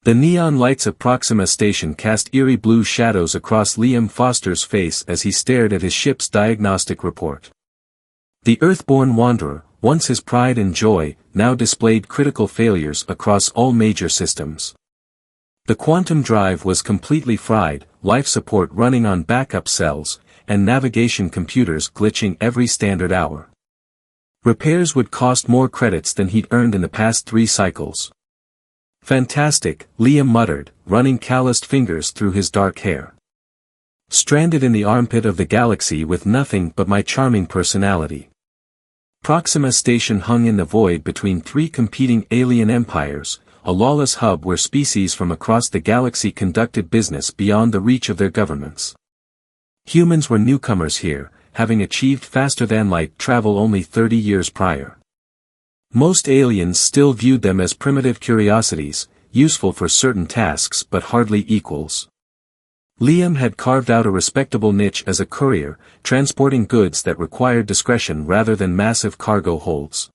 The neon lights of Proxima Station cast eerie blue shadows across Liam Foster's face as he stared at his ship's diagnostic report. The Earthborn Wanderer, once his pride and joy, now displayed critical failures across all major systems. The quantum drive was completely fried, life support running on backup cells, and navigation computers glitching every standard hour. Repairs would cost more credits than he'd earned in the past 3 cycles. Fantastic, Liam muttered, running calloused fingers through his dark hair. Stranded in the armpit of the galaxy with nothing but my charming personality. Proxima Station hung in the void between 3 competing alien empires, a lawless hub where species from across the galaxy conducted business beyond the reach of their governments. Humans were newcomers here, having achieved faster-than-light travel only 30 years prior. Most aliens still viewed them as primitive curiosities, useful for certain tasks but hardly equals. Liam had carved out a respectable niche as a courier, transporting goods that required discretion rather than massive cargo holds.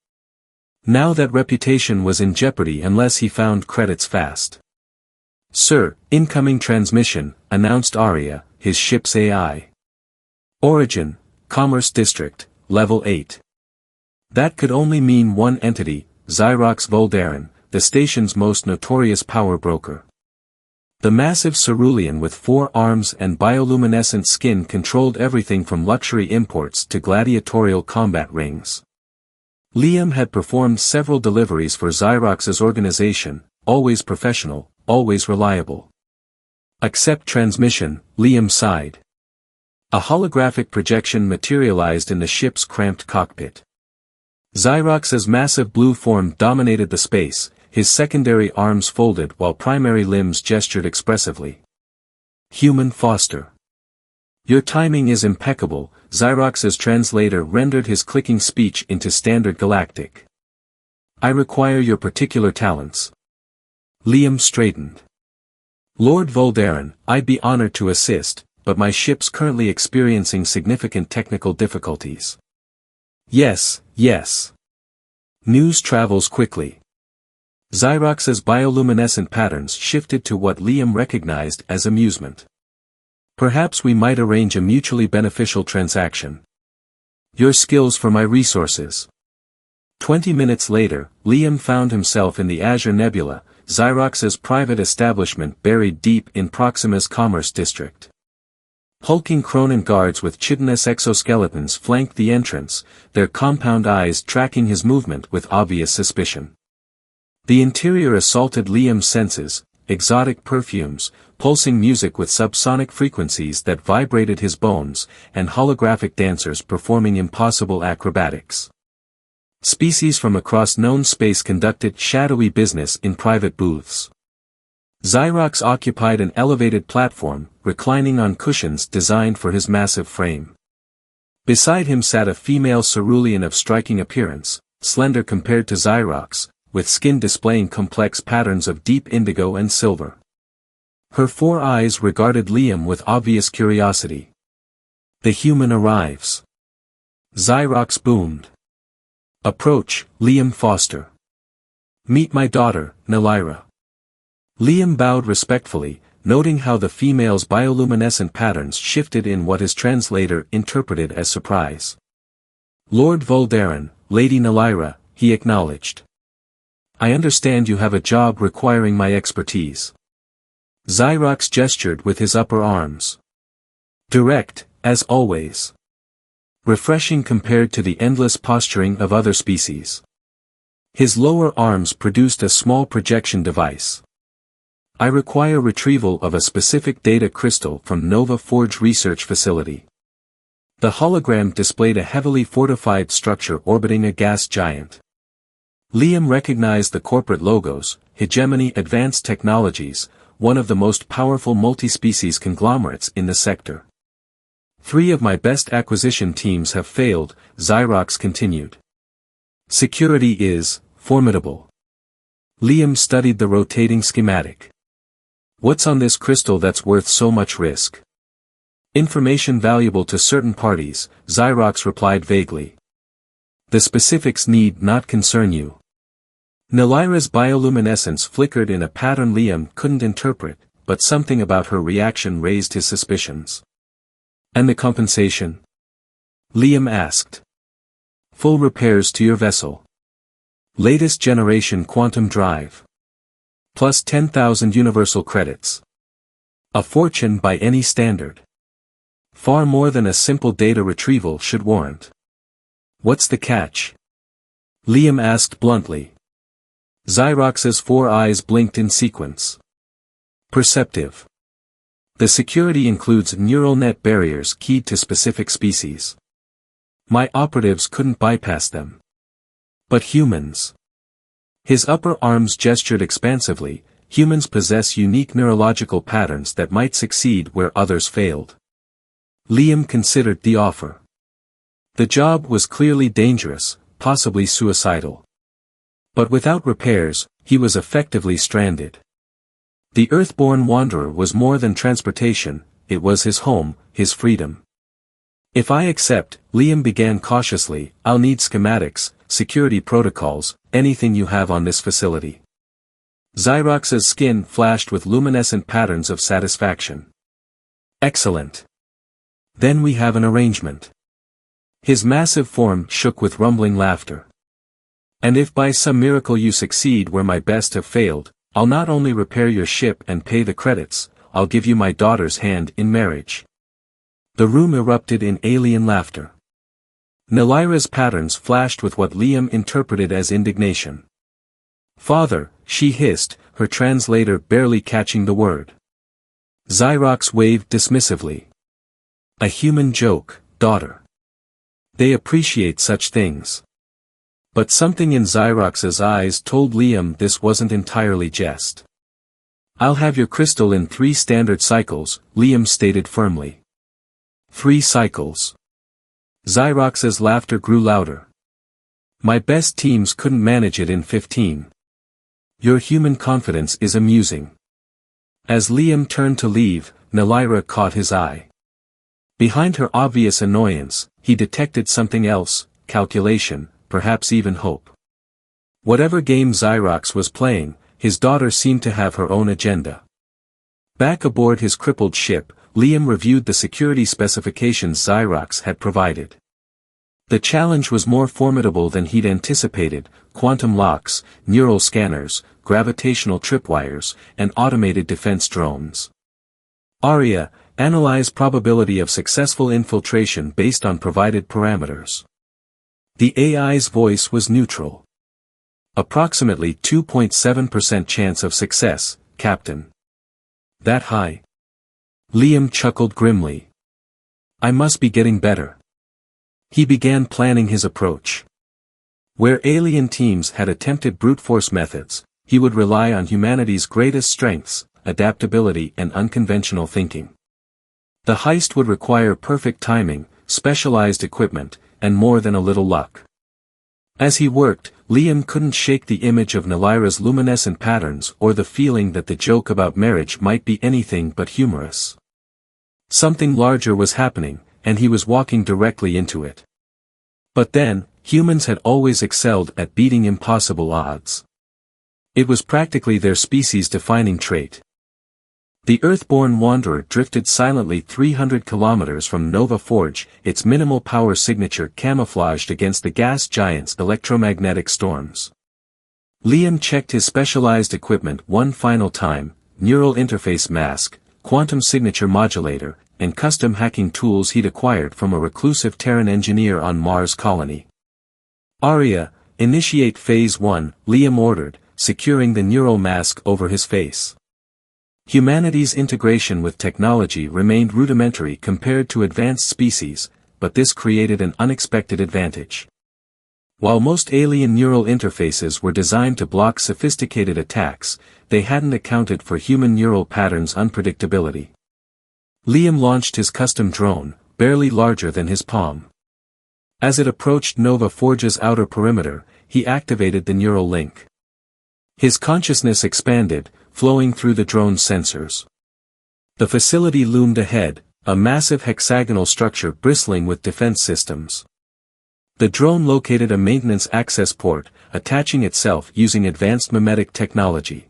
Now that reputation was in jeopardy unless he found credits fast. "Sir, incoming transmission," announced Arya, his ship's AI. "Origin, Commerce District, Level 8. That could only mean one entity, Xyrox Voldarin, the station's most notorious power broker. The massive cerulean with 4 arms and bioluminescent skin controlled everything from luxury imports to gladiatorial combat rings. Liam had performed several deliveries for Xyrox's organization, always professional, always reliable. "Accept transmission," Liam sighed. A holographic projection materialized in the ship's cramped cockpit. Xyrox's massive blue form dominated the space, his secondary arms folded while primary limbs gestured expressively. "Human Foster. Your timing is impeccable," Xyrox's translator rendered his clicking speech into standard galactic. "I require your particular talents." Liam straightened. "Lord Voldarin, I'd be honored to assist, but my ship's currently experiencing significant technical difficulties." "Yes, yes. News travels quickly." Xyrox's bioluminescent patterns shifted to what Liam recognized as amusement. "Perhaps we might arrange a mutually beneficial transaction. Your skills for my resources." 20 minutes later, Liam found himself in the Azure Nebula, Xyrox's private establishment buried deep in Proxima's Commerce District. Hulking Cronan guards with chitinous exoskeletons flanked the entrance, their compound eyes tracking his movement with obvious suspicion. The interior assaulted Liam's senses, exotic perfumes, pulsing music with subsonic frequencies that vibrated his bones, and holographic dancers performing impossible acrobatics. Species from across known space conducted shadowy business in private booths. Xyrox occupied an elevated platform, reclining on cushions designed for his massive frame. Beside him sat a female cerulean of striking appearance, slender compared to Xyrox, with skin displaying complex patterns of deep indigo and silver. Her 4 eyes regarded Liam with obvious curiosity. "The human arrives." Xyrox boomed. "Approach, Liam Foster. Meet my daughter, Nelyra." Liam bowed respectfully, noting how the female's bioluminescent patterns shifted in what his translator interpreted as surprise. "Lord Voldarin, Lady Nelyra," he acknowledged. "I understand you have a job requiring my expertise." Xyrox gestured with his upper arms. "Direct, as always. Refreshing compared to the endless posturing of other species." His lower arms produced a small projection device. "I require retrieval of a specific data crystal from Nova Forge Research Facility." The hologram displayed a heavily fortified structure orbiting a gas giant. Liam recognized the corporate logos, Hegemony Advanced Technologies, one of the most powerful multi-species conglomerates in the sector. "3 of my best acquisition teams have failed," Xyrox continued. "Security is formidable." Liam studied the rotating schematic. "What's on this crystal that's worth so much risk?" "Information valuable to certain parties," Xyrox replied vaguely. "The specifics need not concern you." Nelyra's bioluminescence flickered in a pattern Liam couldn't interpret, but something about her reaction raised his suspicions. And the compensation? Liam asked. Full repairs to your vessel. Latest generation quantum drive. Plus 10,000 universal credits. A fortune by any standard. Far more than a simple data retrieval should warrant. What's the catch? Liam asked bluntly. Xyrox's 4 eyes blinked in sequence. Perceptive. The security includes neural net barriers keyed to specific species. My operatives couldn't bypass them. But humans. His upper arms gestured expansively. Humans possess unique neurological patterns that might succeed where others failed. Liam considered the offer. The job was clearly dangerous, possibly suicidal. But without repairs, he was effectively stranded. The Earthborn Wanderer was more than transportation, it was his home, his freedom. If I accept, Liam began cautiously, I'll need schematics, security protocols, anything you have on this facility. Xyrox's skin flashed with luminescent patterns of satisfaction. Excellent. Then we have an arrangement. His massive form shook with rumbling laughter. And if by some miracle you succeed where my best have failed, I'll not only repair your ship and pay the credits, I'll give you my daughter's hand in marriage. The room erupted in alien laughter. Nelyra's patterns flashed with what Liam interpreted as indignation. Father, she hissed, her translator barely catching the word. Xyrox waved dismissively. A human joke, daughter. They appreciate such things. But something in Xyrox's eyes told Liam this wasn't entirely jest. I'll have your crystal in 3 standard cycles, Liam stated firmly. 3 cycles. Xyrox's laughter grew louder. My best teams couldn't manage it in 15. Your human confidence is amusing. As Liam turned to leave, Nelyra caught his eye. Behind her obvious annoyance, he detected something else, calculation, perhaps even hope. Whatever game Xyrox was playing, his daughter seemed to have her own agenda. Back aboard his crippled ship, Liam reviewed the security specifications Xyrox had provided. The challenge was more formidable than he'd anticipated: quantum locks, neural scanners, gravitational tripwires, and automated defense drones. Aria, analyze probability of successful infiltration based on provided parameters. The AI's voice was neutral. Approximately 2.7% chance of success, Captain. That high? Liam chuckled grimly. I must be getting better. He began planning his approach. Where alien teams had attempted brute force methods, he would rely on humanity's greatest strengths, adaptability and unconventional thinking. The heist would require perfect timing, specialized equipment, and more than a little luck. As he worked, Liam couldn't shake the image of Nelyra's luminescent patterns or the feeling that the joke about marriage might be anything but humorous. Something larger was happening, and he was walking directly into it. But then, humans had always excelled at beating impossible odds. It was practically their species-defining trait. The Earthborn Wanderer drifted silently 300 kilometers from Nova Forge, its minimal power signature camouflaged against the gas giant's electromagnetic storms. Liam checked his specialized equipment one final time: neural interface mask, quantum signature modulator, and custom hacking tools he'd acquired from a reclusive Terran engineer on Mars colony. Aria, initiate Phase 1, Liam ordered, securing the neural mask over his face. Humanity's integration with technology remained rudimentary compared to advanced species, but this created an unexpected advantage. While most alien neural interfaces were designed to block sophisticated attacks, they hadn't accounted for human neural patterns' unpredictability. Liam launched his custom drone, barely larger than his palm. As it approached Nova Forge's outer perimeter, he activated the neural link. His consciousness expanded, flowing through the drone's sensors. The facility loomed ahead, a massive hexagonal structure bristling with defense systems. The drone located a maintenance access port, attaching itself using advanced memetic technology.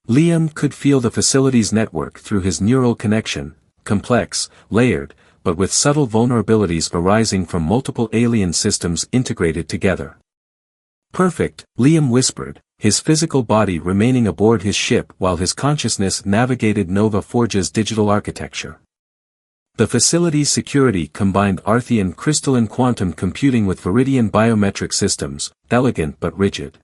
Liam could feel the facility's network through his neural connection, complex, layered, but with subtle vulnerabilities arising from multiple alien systems integrated together. Perfect, Liam whispered, his physical body remaining aboard his ship while his consciousness navigated Nova Forge's digital architecture. The facility's security combined Arthean crystalline quantum computing with Viridian biometric systems, elegant but rigid.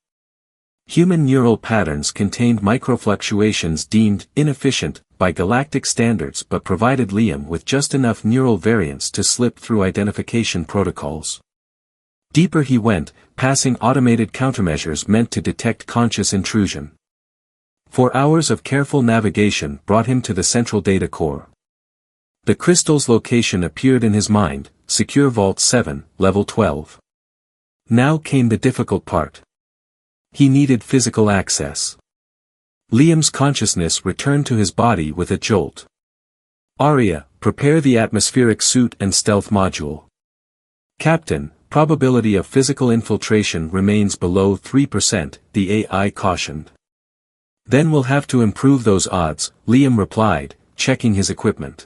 Human neural patterns contained microfluctuations deemed inefficient by galactic standards but provided Liam with just enough neural variance to slip through identification protocols. Deeper he went, passing automated countermeasures meant to detect conscious intrusion. 4 hours of careful navigation brought him to the central data core. The crystal's location appeared in his mind, Secure Vault 7, Level 12. Now came the difficult part. He needed physical access. Liam's consciousness returned to his body with a jolt. Arya, prepare the atmospheric suit and stealth module. Captain, probability of physical infiltration remains below 3%, the AI cautioned. Then we'll have to improve those odds, Liam replied, checking his equipment.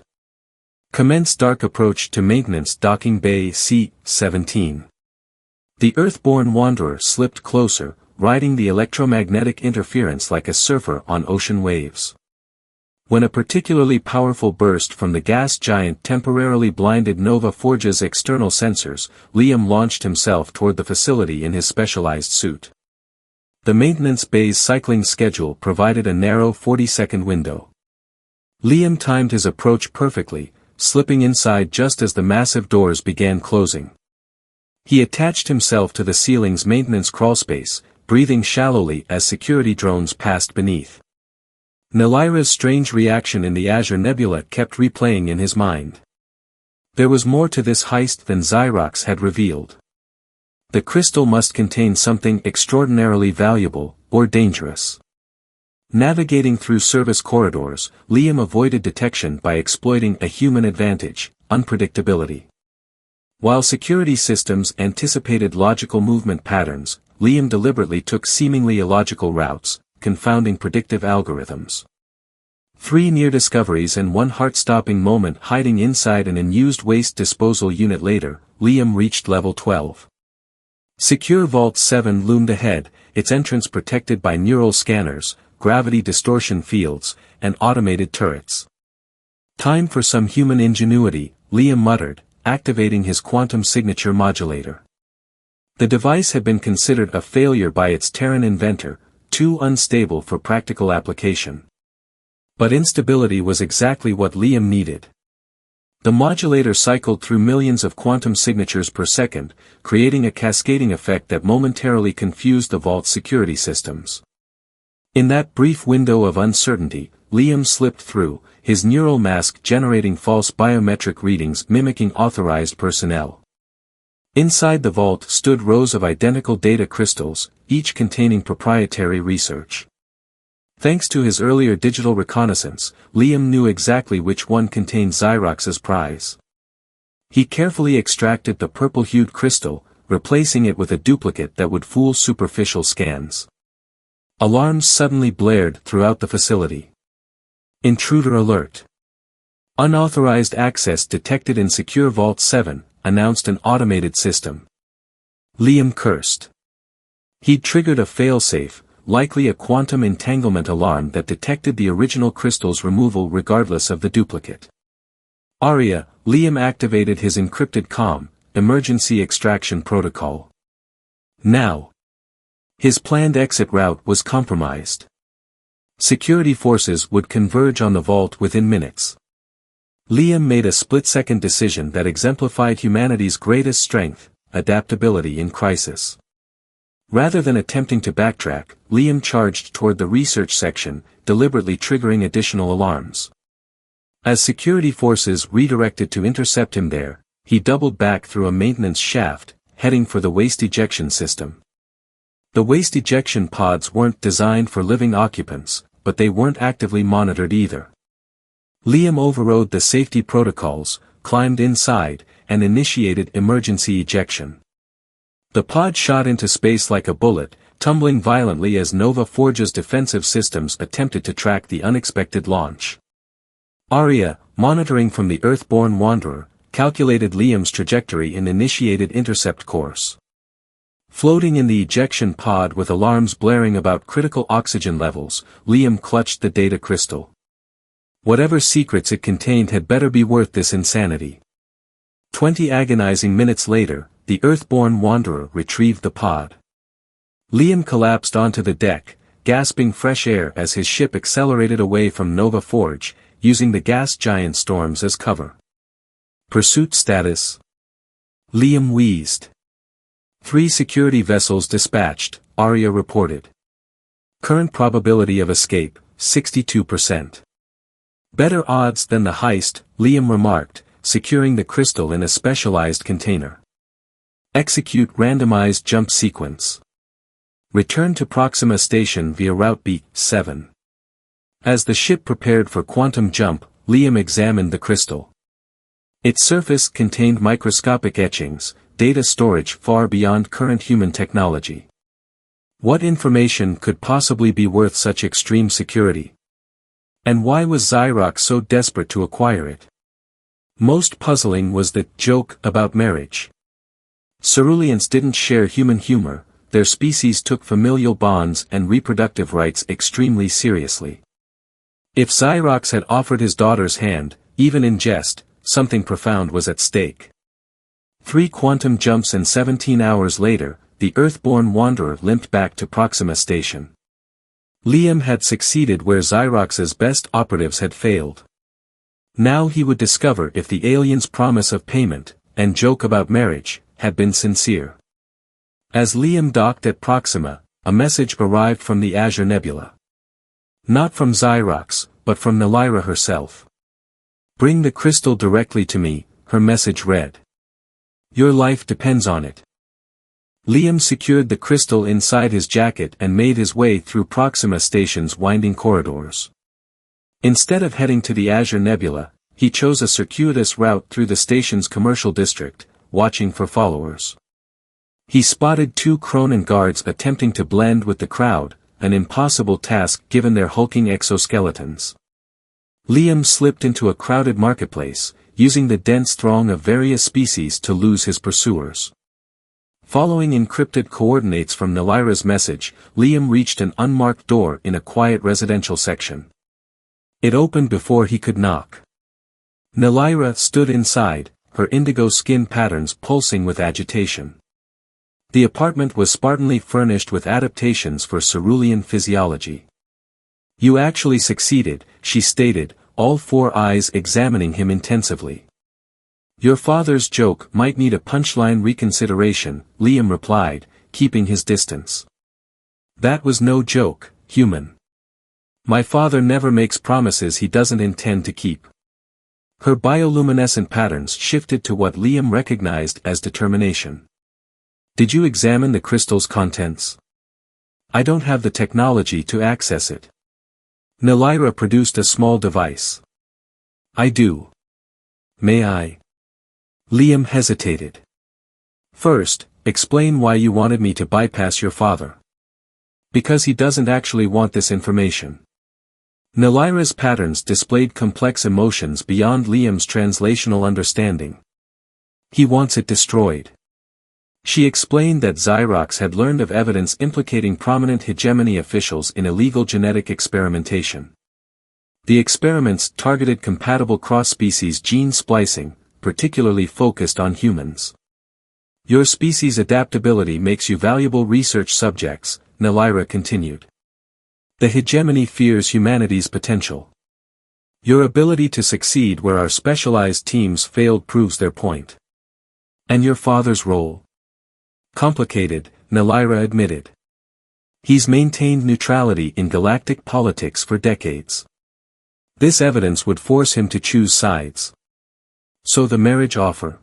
Commence dark approach to maintenance docking bay C-17. The Earthborn wanderer slipped closer, riding the electromagnetic interference like a surfer on ocean waves. When a particularly powerful burst from the gas giant temporarily blinded Nova Forge's external sensors, Liam launched himself toward the facility in his specialized suit. The maintenance bay's cycling schedule provided a narrow 40-second window. Liam timed his approach perfectly, slipping inside just as the massive doors began closing. He attached himself to the ceiling's maintenance crawlspace, breathing shallowly as security drones passed beneath. Nelyra's strange reaction in the Azure Nebula kept replaying in his mind. There was more to this heist than Xyrox had revealed. The crystal must contain something extraordinarily valuable, or dangerous. Navigating through service corridors, Liam avoided detection by exploiting a human advantage, unpredictability. While security systems anticipated logical movement patterns, Liam deliberately took seemingly illogical routes, confounding predictive algorithms. 3 near discoveries and 1 heart-stopping moment hiding inside an unused waste disposal unit later, Liam reached level 12. Secure Vault 7 loomed ahead, its entrance protected by neural scanners, gravity distortion fields, and automated turrets. Time for some human ingenuity, Liam muttered, activating his quantum signature modulator. The device had been considered a failure by its Terran inventor, too unstable for practical application. But instability was exactly what Liam needed. The modulator cycled through millions of quantum signatures per second, creating a cascading effect that momentarily confused the vault's security systems. In that brief window of uncertainty, Liam slipped through, his neural mask generating false biometric readings mimicking authorized personnel. Inside the vault stood rows of identical data crystals, each containing proprietary research. Thanks to his earlier digital reconnaissance, Liam knew exactly which one contained Xyrox's prize. He carefully extracted the purple-hued crystal, replacing it with a duplicate that would fool superficial scans. Alarms suddenly blared throughout the facility. Intruder alert. Unauthorized access detected in Secure Vault 7, announced an automated system. Liam cursed. He'd triggered a failsafe, likely a quantum entanglement alarm that detected the original crystal's removal regardless of the duplicate. Arya, Liam activated his encrypted COM, emergency extraction protocol. Now. His planned exit route was compromised. Security forces would converge on the vault within minutes. Liam made a split-second decision that exemplified humanity's greatest strength, adaptability in crisis. Rather than attempting to backtrack, Liam charged toward the research section, deliberately triggering additional alarms. As security forces redirected to intercept him there, he doubled back through a maintenance shaft, heading for the waste ejection system. The waste ejection pods weren't designed for living occupants, but they weren't actively monitored either. Liam overrode the safety protocols, climbed inside, and initiated emergency ejection. The pod shot into space like a bullet, tumbling violently as Nova Forge's defensive systems attempted to track the unexpected launch. Arya, monitoring from the Earthborn Wanderer, calculated Liam's trajectory and initiated intercept course. Floating in the ejection pod with alarms blaring about critical oxygen levels, Liam clutched the data crystal. Whatever secrets it contained had better be worth this insanity. 20 agonizing minutes later, the Earthborn Wanderer retrieved the pod. Liam collapsed onto the deck, gasping fresh air as his ship accelerated away from Nova Forge, using the gas giant storms as cover. Pursuit status. Liam wheezed. 3 security vessels dispatched, Arya reported. Current probability of escape, 62%. Better odds than the heist, Liam remarked, securing the crystal in a specialized container. Execute randomized jump sequence. Return to Proxima Station via Route B7. As the ship prepared for quantum jump, Liam examined the crystal. Its surface contained microscopic etchings, data storage far beyond current human technology. What information could possibly be worth such extreme security? And why was Xyrox so desperate to acquire it? Most puzzling was the joke about marriage. Ceruleans didn't share human humor, their species took familial bonds and reproductive rights extremely seriously. If Xyrox had offered his daughter's hand, even in jest, something profound was at stake. 3 quantum jumps and 17 hours later, the Earthborn Wanderer limped back to Proxima Station. Liam had succeeded where Xyrox's best operatives had failed. Now he would discover if the alien's promise of payment, and joke about marriage, had been sincere. As Liam docked at Proxima, a message arrived from the Azure Nebula. Not from Xyrox, but from Nelyra herself. Bring the crystal directly to me, her message read. Your life depends on it. Liam secured the crystal inside his jacket and made his way through Proxima Station's winding corridors. Instead of heading to the Azure Nebula, he chose a circuitous route through the station's commercial district, watching for followers. He spotted 2 Kronan guards attempting to blend with the crowd, an impossible task given their hulking exoskeletons. Liam slipped into a crowded marketplace, using the dense throng of various species to lose his pursuers. Following encrypted coordinates from Nelyra's message, Liam reached an unmarked door in a quiet residential section. It opened before he could knock. Nelyra stood inside, her indigo skin patterns pulsing with agitation. The apartment was spartanly furnished with adaptations for cerulean physiology. You actually succeeded, she stated, all 4 eyes examining him intensively. Your father's joke might need a punchline reconsideration, Liam replied, keeping his distance. That was no joke, human. My father never makes promises he doesn't intend to keep. Her bioluminescent patterns shifted to what Liam recognized as determination. Did you examine the crystal's contents? I don't have the technology to access it. Nelyra produced a small device. I do. May I? Liam hesitated. First, explain why you wanted me to bypass your father. Because he doesn't actually want this information. Nelyra's patterns displayed complex emotions beyond Liam's translational understanding. He wants it destroyed. She explained that Xyrox had learned of evidence implicating prominent hegemony officials in illegal genetic experimentation. The experiments targeted compatible cross-species gene splicing, particularly focused on humans. Your species' adaptability makes you valuable research subjects, Nelyra continued. The hegemony fears humanity's potential. Your ability to succeed where our specialized teams failed proves their point. And your father's role? Complicated, Nelyra admitted. He's maintained neutrality in galactic politics for decades. This evidence would force him to choose sides. So the marriage offer?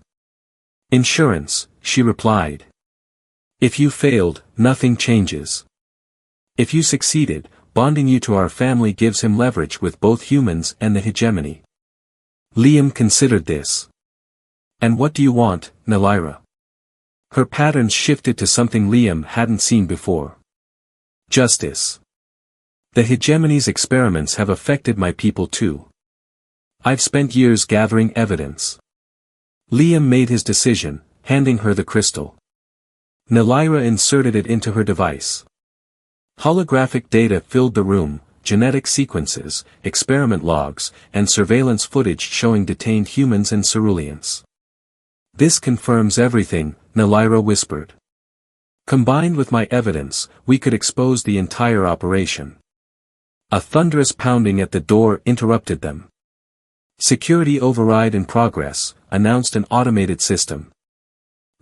Insurance, she replied. If you failed, nothing changes. If you succeeded, bonding you to our family gives him leverage with both humans and the hegemony. Liam considered this. And what do you want, Nelyra? Her patterns shifted to something Liam hadn't seen before. Justice. The hegemony's experiments have affected my people too. I've spent years gathering evidence. Liam made his decision, handing her the crystal. Nalaira inserted it into her device. Holographic data filled the room, genetic sequences, experiment logs, and surveillance footage showing detained humans and ceruleans. This confirms everything, Nalaira whispered. Combined with my evidence, we could expose the entire operation. A thunderous pounding at the door interrupted them. Security override in progress, announced an automated system.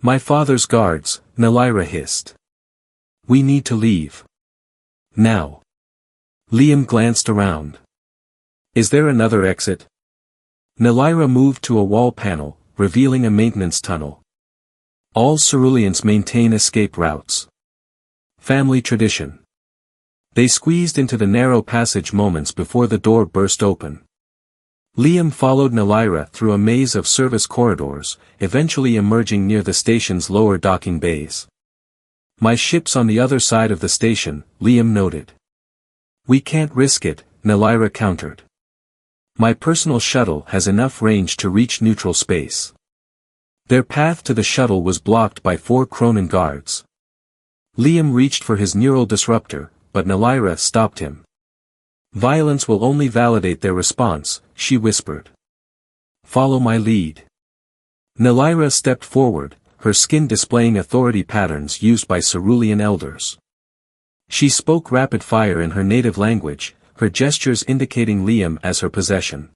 My father's guards, Nalaira hissed. We need to leave. Now. Liam glanced around. Is there another exit? Nalaira moved to a wall panel, revealing a maintenance tunnel. All ceruleans maintain escape routes. Family tradition. They squeezed into the narrow passage moments before the door burst open. Liam followed Nalaira through a maze of service corridors, eventually emerging near the station's lower docking bays. My ship's on the other side of the station, Liam noted. We can't risk it, Nalaira countered. My personal shuttle has enough range to reach neutral space. Their path to the shuttle was blocked by 4 Kronan guards. Liam reached for his neural disruptor, but Nalaira stopped him. Violence will only validate their response, she whispered. Follow my lead. Nalaira stepped forward, her skin displaying authority patterns used by cerulean elders. She spoke rapid fire in her native language, her gestures indicating Liam as her possession.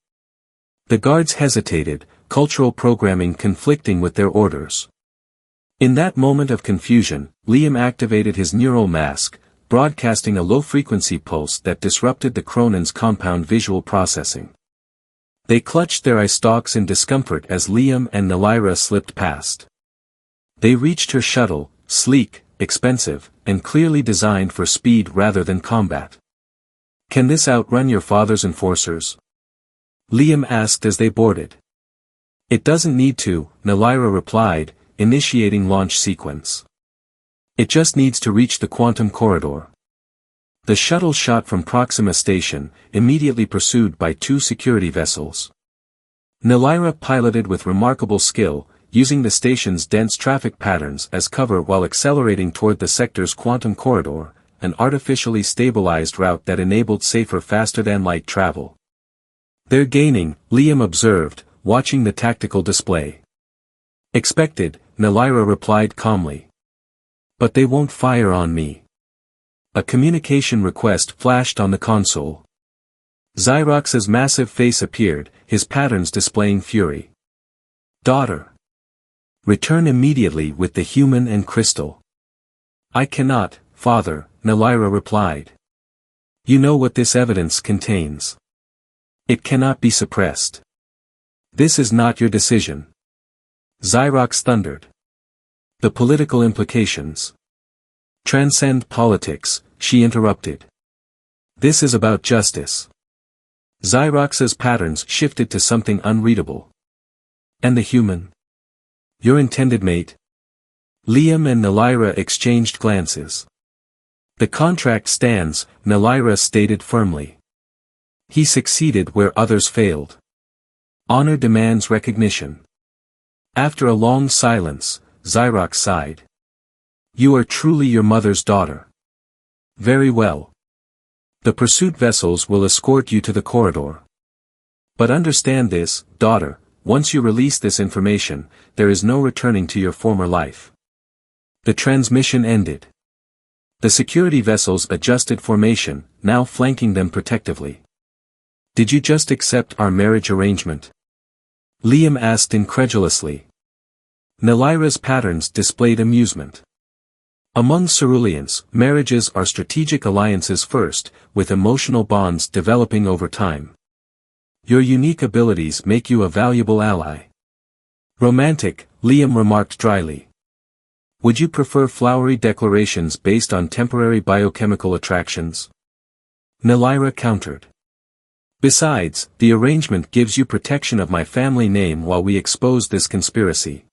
The guards hesitated, cultural programming conflicting with their orders. In that moment of confusion, Liam activated his neural mask, broadcasting a low-frequency pulse that disrupted the Kronan's compound visual processing. They clutched their eye stalks in discomfort as Liam and Nalaira slipped past. They reached her shuttle, sleek, expensive, and clearly designed for speed rather than combat. Can this outrun your father's enforcers? Liam asked as they boarded. It doesn't need to, Nalaira replied, initiating launch sequence. It just needs to reach the quantum corridor. The shuttle shot from Proxima Station, immediately pursued by 2 security vessels. Nalaira piloted with remarkable skill, using the station's dense traffic patterns as cover while accelerating toward the sector's quantum corridor, an artificially stabilized route that enabled safer faster-than-light travel. They're gaining, Liam observed, watching the tactical display. Expected, Nalaira replied calmly. But they won't fire on me. A communication request flashed on the console. Xyrox's massive face appeared, his patterns displaying fury. Daughter. Return immediately with the human and crystal. I cannot, father, Nalaira replied. You know what this evidence contains. It cannot be suppressed. This is not your decision. Xyrox thundered. The political implications. Transcend politics, she interrupted. This is about justice. Xyrox's patterns shifted to something unreadable. And the human? Your intended mate? Liam and Nalaira exchanged glances. The contract stands, Nalaira stated firmly. He succeeded where others failed. Honor demands recognition. After a long silence, Xyrox sighed. You are truly your mother's daughter. Very well. The pursuit vessels will escort you to the corridor. But understand this, daughter, once you release this information, there is no returning to your former life. The transmission ended. The security vessels adjusted formation, now flanking them protectively. Did you just accept our marriage arrangement? Liam asked incredulously. Nalaira's patterns displayed amusement. Among ceruleans, marriages are strategic alliances first, with emotional bonds developing over time. Your unique abilities make you a valuable ally. Romantic, Liam remarked dryly. Would you prefer flowery declarations based on temporary biochemical attractions? Nalaira countered. Besides, the arrangement gives you protection of my family name while we expose this conspiracy.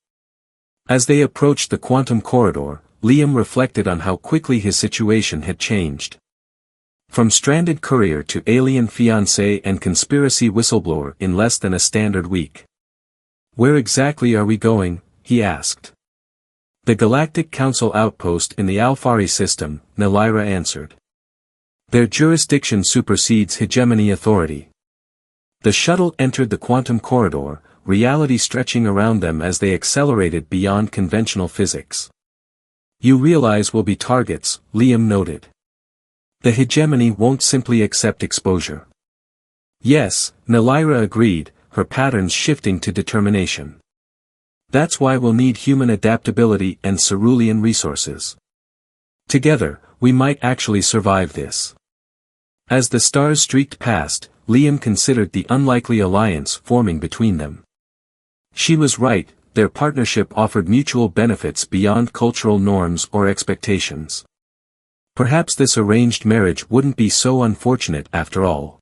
As they approached the quantum corridor, Liam reflected on how quickly his situation had changed. From stranded courier to alien fiancé and conspiracy whistleblower in less than a standard week. "Where exactly are we going?" he asked. "The Galactic Council outpost in the Alfari system," Nalaira answered. "Their jurisdiction supersedes hegemony authority." The shuttle entered the quantum corridor, reality stretching around them as they accelerated beyond conventional physics. "You realize we'll be targets," Liam noted. "The hegemony won't simply accept exposure." "Yes," Nalaira agreed, her patterns shifting to determination. "That's why we'll need human adaptability and cerulean resources. Together, we might actually survive this." As the stars streaked past, Liam considered the unlikely alliance forming between them. She was right, their partnership offered mutual benefits beyond cultural norms or expectations. Perhaps this arranged marriage wouldn't be so unfortunate after all.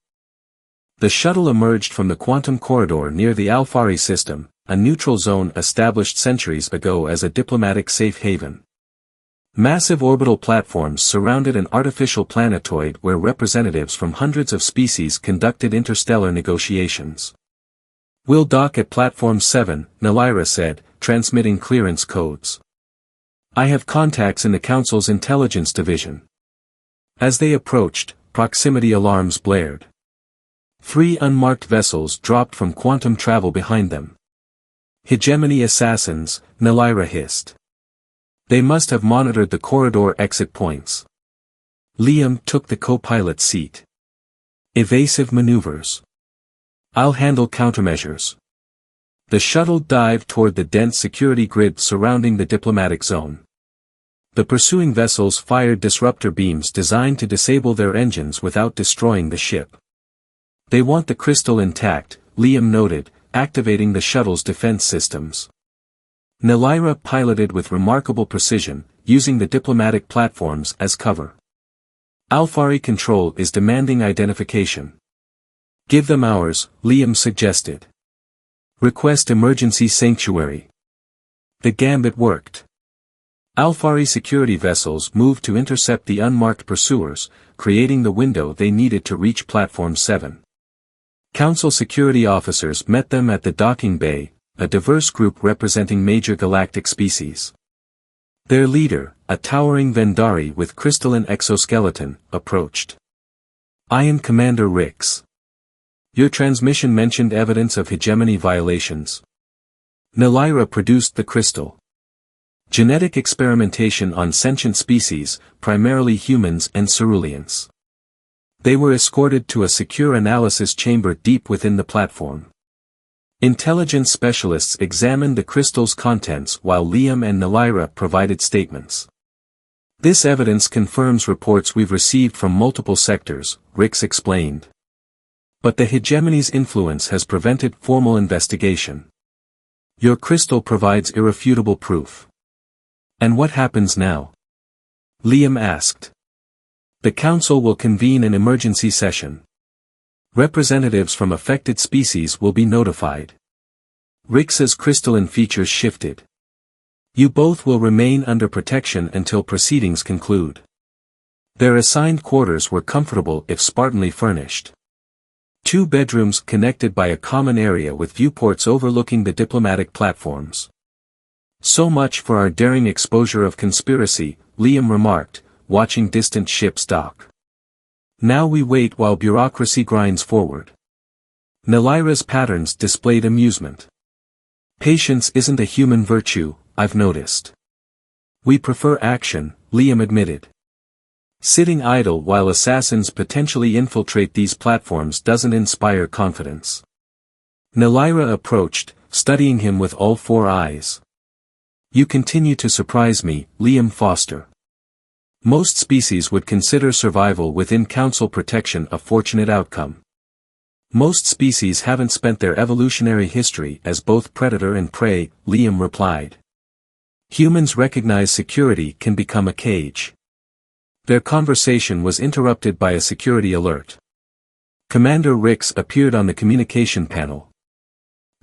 The shuttle emerged from the quantum corridor near the Alfari system, a neutral zone established centuries ago as a diplomatic safe haven. Massive orbital platforms surrounded an artificial planetoid where representatives from hundreds of species conducted interstellar negotiations. "We'll dock at Platform 7, Nalaira said, transmitting clearance codes. "I have contacts in the Council's intelligence division." As they approached, proximity alarms blared. 3 unmarked vessels dropped from quantum travel behind them. "Hegemony assassins," Nalaira hissed. "They must have monitored the corridor exit points." Liam took the co-pilot seat. "Evasive maneuvers. I'll handle countermeasures." The shuttle dived toward the dense security grid surrounding the diplomatic zone. The pursuing vessels fired disruptor beams designed to disable their engines without destroying the ship. "They want the crystal intact," Liam noted, activating the shuttle's defense systems. Nalaira piloted with remarkable precision, using the diplomatic platforms as cover. "Alfari Control is demanding identification." "Give them ours," Liam suggested. "Request emergency sanctuary." The gambit worked. Alfari security vessels moved to intercept the unmarked pursuers, creating the window they needed to reach Platform 7. Council security officers met them at the docking bay, a diverse group representing major galactic species. Their leader, a towering Vendari with crystalline exoskeleton, approached. "I am Commander Rix. Your transmission mentioned evidence of hegemony violations." Nalaira produced the crystal. "Genetic experimentation on sentient species, primarily humans and ceruleans." They were escorted to a secure analysis chamber deep within the platform. Intelligence specialists examined the crystal's contents while Liam and Nalaira provided statements. "This evidence confirms reports we've received from multiple sectors," Rix explained. "But the hegemony's influence has prevented formal investigation. Your crystal provides irrefutable proof." "And what happens now?" Liam asked. "The Council will convene an emergency session. Representatives from affected species will be notified." Rix's crystalline features shifted. "You both will remain under protection until proceedings conclude." Their assigned quarters were comfortable if spartanly furnished. 2 bedrooms connected by a common area with viewports overlooking the diplomatic platforms. "So much for our daring exposure of conspiracy," Liam remarked, watching distant ships dock. "Now we wait while bureaucracy grinds forward." Nalaira's patterns displayed amusement. "Patience isn't a human virtue, I've noticed." "We prefer action," Liam admitted. "Sitting idle while assassins potentially infiltrate these platforms doesn't inspire confidence." Nalaira approached, studying him with all 4 eyes. "You continue to surprise me, Liam Foster. Most species would consider survival within Council protection a fortunate outcome. Most species haven't spent their evolutionary history as both predator and prey," Liam replied. "Humans recognize security can become a cage." Their conversation was interrupted by a security alert. Commander Rix appeared on the communication panel.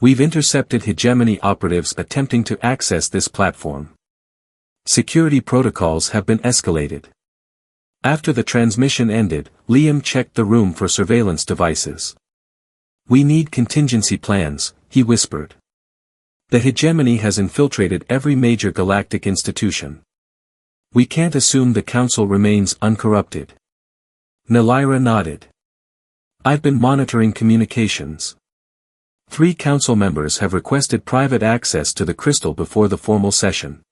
We've intercepted hegemony operatives attempting to access this platform. Security protocols have been escalated. After the transmission ended, Liam checked the room for surveillance devices. We need contingency plans, he whispered. The hegemony has infiltrated every major galactic institution. We can't assume the Council remains uncorrupted. Nalaira nodded. I've been monitoring communications. 3 Council members have requested private access to the crystal before the formal session.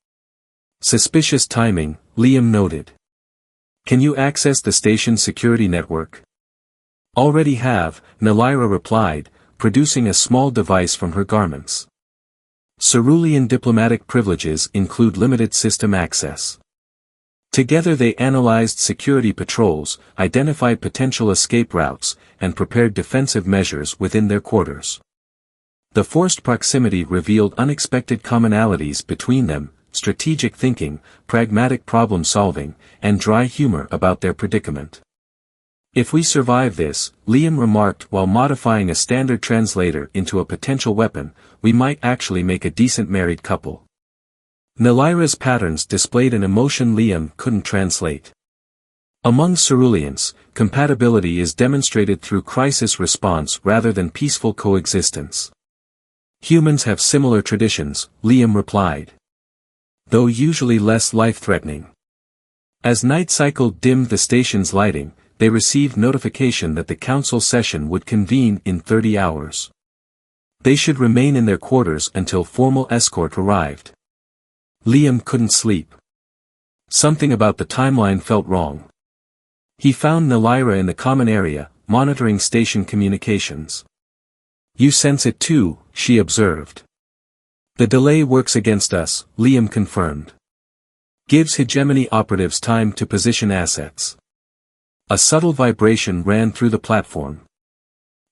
Suspicious timing, Liam noted. Can you access the station's security network? Already have, Nalaira replied, producing a small device from her garments. Cerulean diplomatic privileges include limited system access. Together they analyzed security patrols, identified potential escape routes, and prepared defensive measures within their quarters. The forced proximity revealed unexpected commonalities between them, strategic thinking, pragmatic problem-solving, and dry humor about their predicament. If we survive this, Liam remarked while modifying a standard translator into a potential weapon, we might actually make a decent married couple. Nalaira's patterns displayed an emotion Liam couldn't translate. Among ceruleans, compatibility is demonstrated through crisis response rather than peaceful coexistence. Humans have similar traditions, Liam replied. Though usually less life-threatening. As night cycle dimmed the station's lighting, they received notification that the Council session would convene in 30 hours. They should remain in their quarters until formal escort arrived. Liam couldn't sleep. Something about the timeline felt wrong. He found Nalaira in the common area, monitoring station communications. You sense it too, she observed. The delay works against us, Liam confirmed. Gives hegemony operatives time to position assets. A subtle vibration ran through the platform.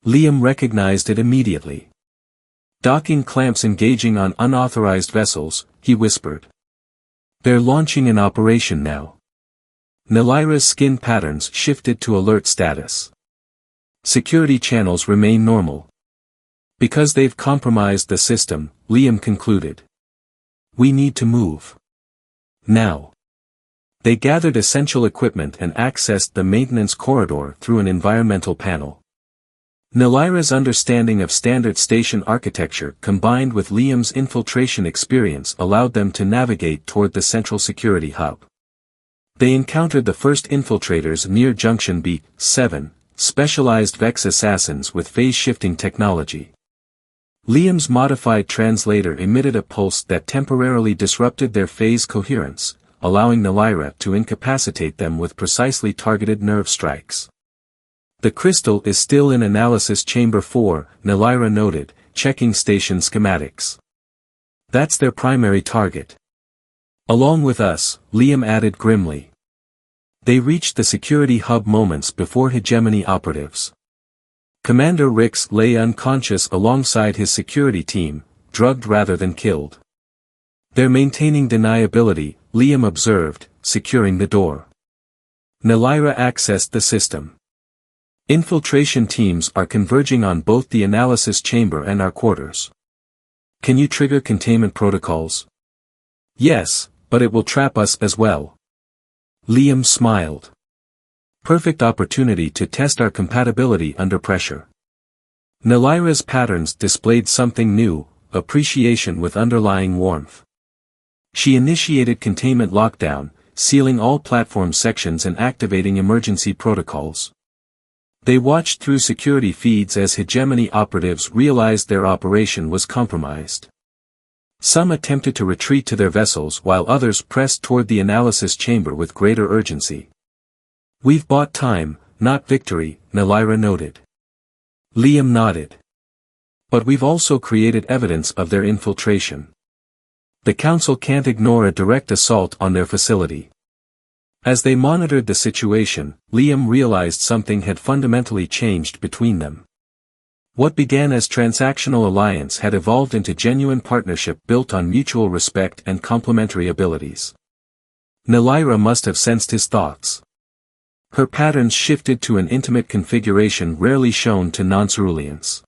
Liam recognized it immediately. Docking clamps engaging on unauthorized vessels, he whispered. They're launching an operation now. Nalaira's skin patterns shifted to alert status. Security channels remain normal. Because they've compromised the system, Liam concluded. We need to move. Now. They gathered essential equipment and accessed the maintenance corridor through an environmental panel. Nalaira's understanding of standard station architecture combined with Liam's infiltration experience allowed them to navigate toward the central security hub. They encountered the first infiltrators near Junction B7, specialized Vex assassins with phase-shifting technology. Liam's modified translator emitted a pulse that temporarily disrupted their phase coherence, allowing Nalaira to incapacitate them with precisely targeted nerve strikes. The crystal is still in Analysis Chamber 4, Nalaira noted, checking station schematics. That's their primary target. Along with us, Liam added grimly. They reached the security hub moments before hegemony operatives. Commander Rix lay unconscious alongside his security team, drugged rather than killed. They're maintaining deniability, Liam observed, securing the door. Nalaira accessed the system. Infiltration teams are converging on both the analysis chamber and our quarters. Can you trigger containment protocols? Yes, but it will trap us as well. Liam smiled. Perfect opportunity to test our compatibility under pressure. Nalaira's patterns displayed something new, appreciation with underlying warmth. She initiated containment lockdown, sealing all platform sections and activating emergency protocols. They watched through security feeds as hegemony operatives realized their operation was compromised. Some attempted to retreat to their vessels while others pressed toward the analysis chamber with greater urgency. We've bought time, not victory, Nalaira noted. Liam nodded. But we've also created evidence of their infiltration. The Council can't ignore a direct assault on their facility. As they monitored the situation, Liam realized something had fundamentally changed between them. What began as transactional alliance had evolved into genuine partnership built on mutual respect and complementary abilities. Nalaira must have sensed his thoughts. Her patterns shifted to an intimate configuration rarely shown to non-ceruleans.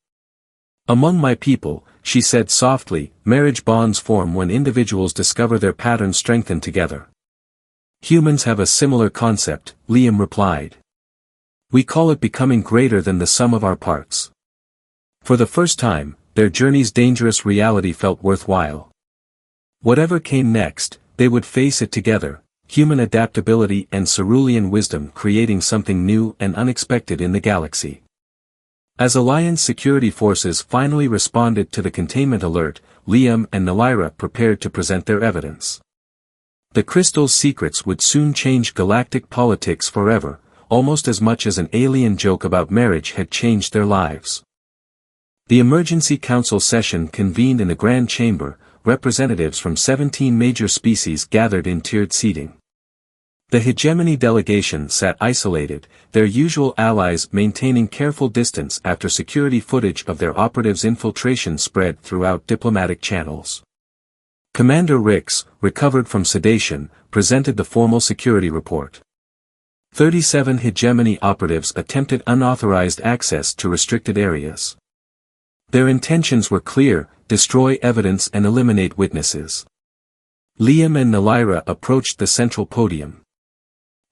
Among my people, she said softly, marriage bonds form when individuals discover their patterns strengthen together. Humans have a similar concept, Liam replied. We call it becoming greater than the sum of our parts. For the first time, their journey's dangerous reality felt worthwhile. Whatever came next, they would face it together, human adaptability and cerulean wisdom creating something new and unexpected in the galaxy. As Alliance security forces finally responded to the containment alert, Liam and Nalaira prepared to present their evidence. The crystal's secrets would soon change galactic politics forever, almost as much as an alien joke about marriage had changed their lives. The Emergency Council session convened in the Grand Chamber, representatives from 17 major species gathered in tiered seating. The hegemony delegation sat isolated, their usual allies maintaining careful distance after security footage of their operatives' infiltration spread throughout diplomatic channels. Commander Rix, recovered from sedation, presented the formal security report. 37 hegemony operatives attempted unauthorized access to restricted areas. Their intentions were clear: destroy evidence and eliminate witnesses. Liam and Nalaira approached the central podium.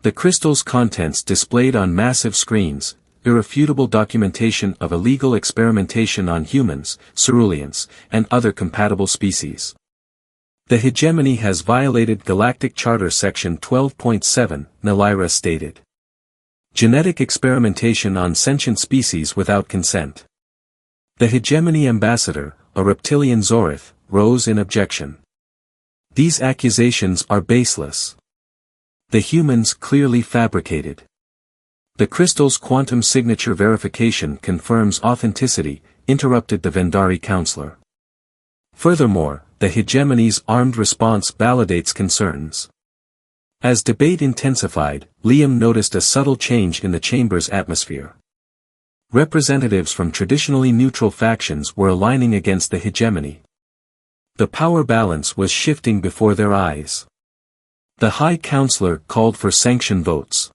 The crystal's contents displayed on massive screens, irrefutable documentation of illegal experimentation on humans, ceruleans, and other compatible species. The hegemony has violated Galactic Charter Section 12.7, Nalaira stated. Genetic experimentation on sentient species without consent. The hegemony ambassador, a reptilian Zorith, rose in objection. These accusations are baseless. The humans clearly fabricated. The crystal's quantum signature verification confirms authenticity, interrupted the Vendari counselor. Furthermore, the hegemony's armed response validates concerns. As debate intensified, Liam noticed a subtle change in the chamber's atmosphere. Representatives from traditionally neutral factions were aligning against the hegemony. The power balance was shifting before their eyes. The High Counselor called for sanction votes.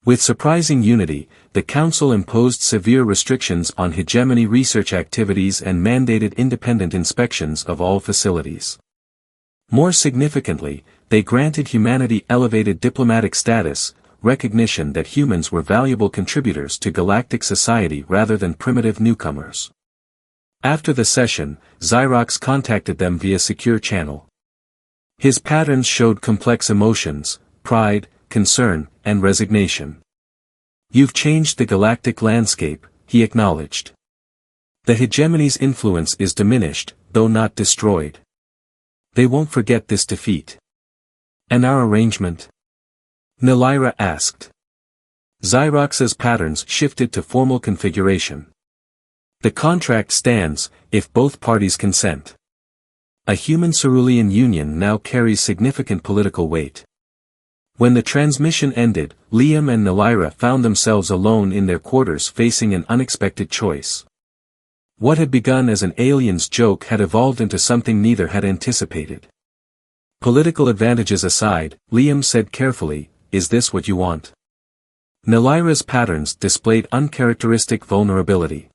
With surprising unity, the Council imposed severe restrictions on hegemony research activities and mandated independent inspections of all facilities. More significantly, they granted humanity elevated diplomatic status, recognition that humans were valuable contributors to galactic society rather than primitive newcomers. After the session, Xyrox contacted them via secure channel. His patterns showed complex emotions, pride, concern, and resignation. You've changed the galactic landscape, he acknowledged. The hegemony's influence is diminished, though not destroyed. They won't forget this defeat. And our arrangement? Nalaira asked. Xyrox's patterns shifted to formal configuration. The contract stands, if both parties consent. A human cerulean union now carries significant political weight. When the transmission ended, Liam and Nalaira found themselves alone in their quarters facing an unexpected choice. What had begun as an alien's joke had evolved into something neither had anticipated. Political advantages aside, Liam said carefully, "Is this what you want?" Nalaira's patterns displayed uncharacteristic vulnerability.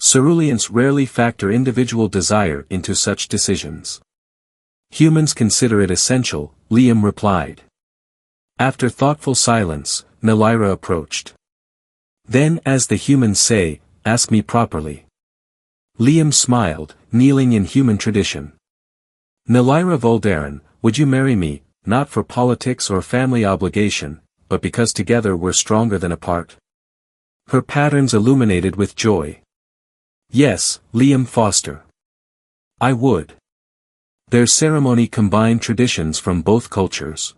Ceruleans rarely factor individual desire into such decisions. Humans consider it essential, Liam replied. After thoughtful silence, Nalaira approached. Then, as the humans say, ask me properly. Liam smiled, kneeling in human tradition. Nalaira Voldaran, would you marry me, not for politics or family obligation, but because together we're stronger than apart? Her patterns illuminated with joy. Yes, Liam Foster. I would. Their ceremony combined traditions from both cultures.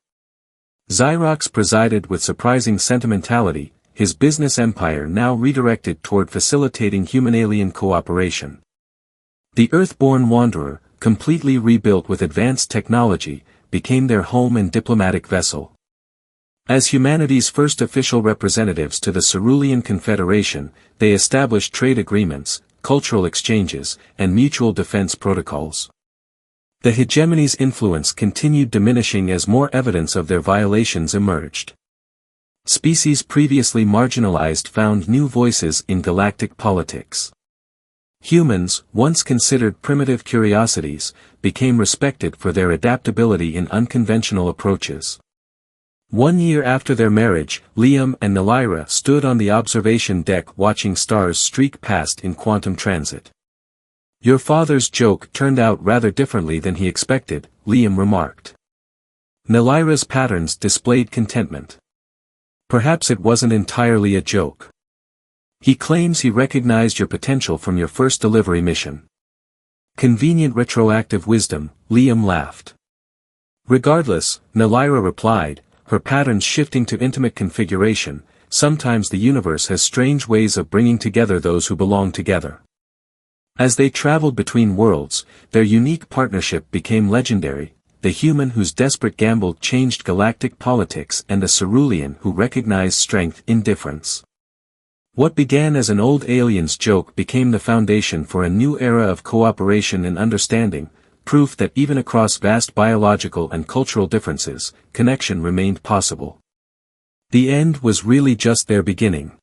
Xyrox presided with surprising sentimentality, his business empire now redirected toward facilitating human-alien cooperation. The Earthborn Wanderer, completely rebuilt with advanced technology, became their home and diplomatic vessel. As humanity's first official representatives to the Cerulean Confederation, they established trade agreements, cultural exchanges, and mutual defense protocols. The hegemony's influence continued diminishing as more evidence of their violations emerged. Species previously marginalized found new voices in galactic politics. Humans, once considered primitive curiosities, became respected for their adaptability in unconventional approaches. 1 year after their marriage, Liam and Nalaira stood on the observation deck watching stars streak past in quantum transit. "Your father's joke turned out rather differently than he expected," Liam remarked. Nalaira's patterns displayed contentment. "Perhaps it wasn't entirely a joke. He claims he recognized your potential from your first delivery mission." "Convenient retroactive wisdom," Liam laughed. "Regardless," Nalaira replied, her patterns shifting to intimate configuration, "sometimes the universe has strange ways of bringing together those who belong together." As they traveled between worlds, their unique partnership became legendary, the human whose desperate gamble changed galactic politics and a cerulean who recognized strength in difference. What began as an old alien's joke became the foundation for a new era of cooperation and understanding, proof that even across vast biological and cultural differences, connection remained possible. The end was really just their beginning.